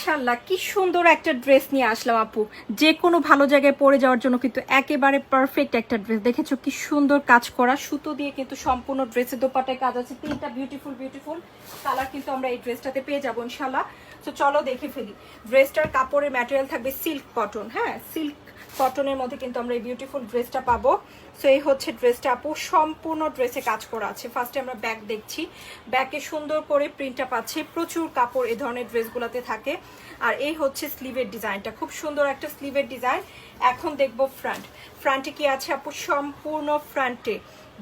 মাশাআল্লাহ কি সুন্দর একটা ড্রেস নিয়ে আসলাম আপু, যে কোনো ভালো জায়গায় পরে যাওয়ার জন্য কিন্তু একেবারে পারফেক্ট একটা ড্রেস। দেখেছো কি সুন্দর কাজ করা, সুতো দিয়ে কিন্তু সম্পূর্ণ ড্রেসের দোপাট্টায় কাজ আছে। তিনটা বিউটিফুল কালার কিন্তু আমরা এই ড্রেসটাতে পেয়ে যাবো ইনশাল্লাহ। তো চলো দেখে ফেলি। ড্রেসটার কাপড়ের ম্যাটেরিয়াল থাকবে সিল্ক কটন, হ্যাঁ সিল্ক কটনের মধ্যে কিন্তু আমরা এই বিউটিফুল ড্রেসটা পাবো। সো এই হচ্ছে ড্রেসটা আপু, সম্পূর্ণ ড্রেসে কাজ করা আছে। ফার্স্টে আমরা ব্যাক দেখছি, ব্যাকে সুন্দর করে প্রিন্টটা পাচ্ছে, প্রচুর কাপড় এই ধরনের ড্রেসগুলোতে থাকে। আর এই হচ্ছে স্লিভের ডিজাইনটা, খুব সুন্দর একটা স্লিভের ডিজাইন। এখন দেখবো ফ্রন্টে কি আছে আপু, সম্পূর্ণ ফ্রন্টে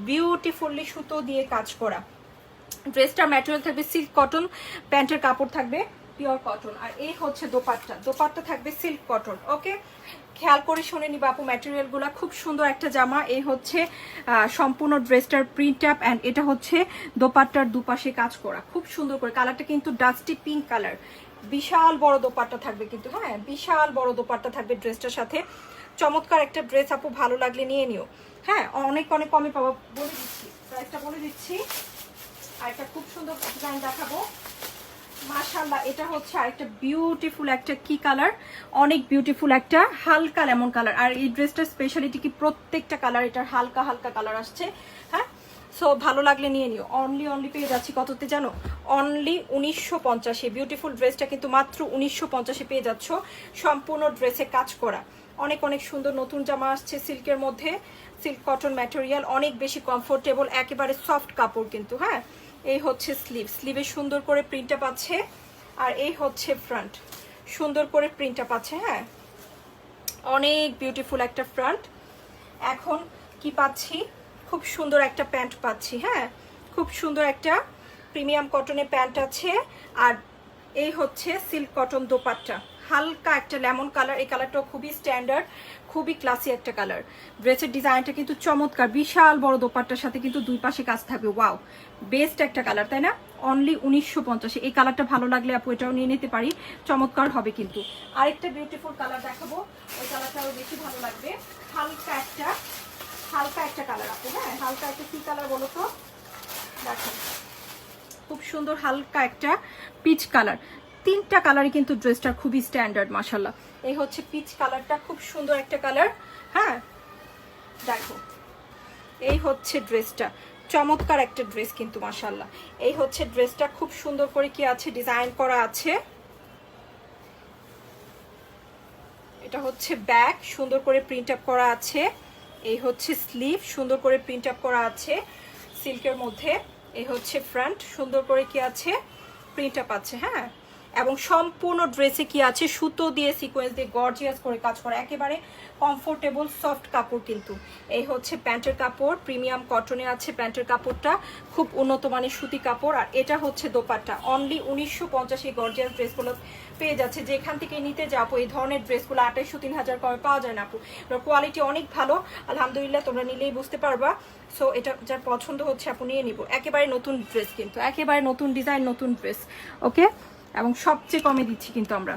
বিউটিফুলি সুতো দিয়ে কাজ করা। ড্রেসটার ম্যাটেরিয়াল থাকবে সিল্ক কটন, প্যান্টের কাপড় থাকবে পিওর কটন। আর এই হচ্ছে দোপাট্টা থাকবে সিল্ক কটন। ওকে, খেয়াল করে শুনে নিবা আপু ম্যাটেরিয়ালগুলো, খুব সুন্দর একটা জামা। এই হচ্ছে সম্পূর্ণ ড্রেসটার প্রিন্ট আপ, অ্যান্ড এটা হচ্ছে দোপাট্টার দুপাশে কাজ করা খুব সুন্দর করে। কালারটা কিন্তু ডাস্টি পিঙ্ক কালার, বিশাল বড় দোপাট্টা থাকবে কিন্তু, হ্যাঁ বিশাল বড় দোপাট্টা থাকবে ড্রেসটার সাথে। চমৎকার একটা ড্রেস আপু, ভালো লাগলে নিয়ে নিও। হ্যাঁ অনেক কমে পাবো, বলে দিচ্ছি প্রাইসটা বলে দিচ্ছি। আর একটা খুব সুন্দর ডিজাইন দেখাবো মাশাআল্লাহ। এটা হচ্ছে আরেকটা বিউটিফুল একটা কি কালার, অনেক বিউটিফুল একটা হালকা লেমন কালার। আর এই ড্রেসটার স্পেশালিটি কি প্রত্যেকটা কালার এটার হালকা কালার আসছে। হ্যাঁ সো ভালো লাগলে নিয়ে নিও। অনলি পেয়ে যাচ্ছি কততে জানো, অনলি 1950। বিউটিফুল ড্রেসটা কিন্তু মাত্র 1950 পেয়ে যাচ্ছ, সম্পূর্ণ ড্রেসে কাজ করা। অনেক সুন্দর নতুন জামা আসছে সিল্কের মধ্যে, সিল্ক কটন ম্যাটেরিয়াল, অনেক বেশি কমফোর্টেবল, একেবারে সফট কাপড় কিন্তু। হ্যাঁ এই হচ্ছে স্লিভে সুন্দর করে প্রিন্টটা পাচ্ছে। আর এই হচ্ছে ফ্রন্ট, সুন্দর করে প্রিন্টটা পাচ্ছে। হ্যাঁ অনেক বিউটিফুল একটা ফ্রন্ট। এখন কি পাচ্ছি, খুব সুন্দর একটা প্যান্ট পাচ্ছি। হ্যাঁ খুব সুন্দর একটা প্রিমিয়াম কটনের প্যান্ট আছে। আর এই হচ্ছে সিল্ক কটন দোপাট্টা, হালকা একটা লেমন কালার। এই কালারটাও খুবই স্ট্যান্ডার্ড, খুবই ক্লাসি একটা কালার। ড্রেসের ডিজাইনটা কিন্তু চমৎকার, বিশাল বড় দোপাট্টার সাথে কিন্তু দুই পাশে কাজ থাকবে। ওয়াও বেস্ট একটা কালার, তাই না? অনলি 1950। এই কালারটা ভালো লাগলে আপু এটাও নিয়ে নিতে পারি, চমৎকার হবে কিন্তু। আরেকটা বিউটিফুল কালার দেখাবো, ওই কালারটা আরো বেশি ভালো লাগবে। হালকা একটা কালার আপু, হ্যাঁ হালকা একটা কি কালার বলো তো, দেখো খুব সুন্দর হালকা একটা পিচ কালার। তিনটা কালারই কিন্তু ড্রেসটা খুবই স্ট্যান্ডার্ড মাশাআল্লাহ। এই হচ্ছে পিচ কালারটা, খুব সুন্দর একটা কালার। হ্যাঁ দেখো এই হচ্ছে ড্রেসটা, চমৎকার একটা ড্রেস কিন্তু মাশাআল্লাহ। এই হচ্ছে ড্রেসটা, খুব সুন্দর করে কি আছে ডিজাইন করা আছে। এটা হচ্ছে ব্যাক, সুন্দর করে প্রিন্ট আপ করা আছে। এই হচ্ছে স্লিভ, সুন্দর করে প্রিন্ট আপ করা আছে সিল্কের মধ্যে। এই হচ্ছে ফ্রন্ট, সুন্দর করে কি আছে প্রিন্ট আপ আছে। হ্যাঁ এবং সম্পূর্ণ ড্রেসে কি আছে, সুতো দিয়ে সিকোয়েন্স দিয়ে গর্জিয়াস করে কাজ করা, একেবারে কমফোর্টেবল সফট কাপড় কিন্তু। এই হচ্ছে প্যান্টের কাপড়, প্রিমিয়াম কটনে আছে প্যান্টের কাপড়টা, খুব উন্নত মানের সুতি কাপড়। আর এটা হচ্ছে দোপাট্টা, অনলি 1950। এই গর্জিয়াস ড্রেসগুলো পেয়ে যাচ্ছে যেখান থেকে নিতে যাবো। এই ধরনের ড্রেসগুলো 2800-3000 কমে পাওয়া যায় না আপু, কোয়ালিটি অনেক ভালো আলহামদুলিল্লাহ, তোমরা নিলেই বুঝতে পারবা। সো এটা যার পছন্দ হচ্ছে আপু নিয়ে নিব। একেবারে নতুন ড্রেস কিন্তু, একেবারে নতুন ডিজাইন, নতুন ড্রেস। ওকে এবং সবচেয়ে কমে দিচ্ছি কিন্তু আমরা।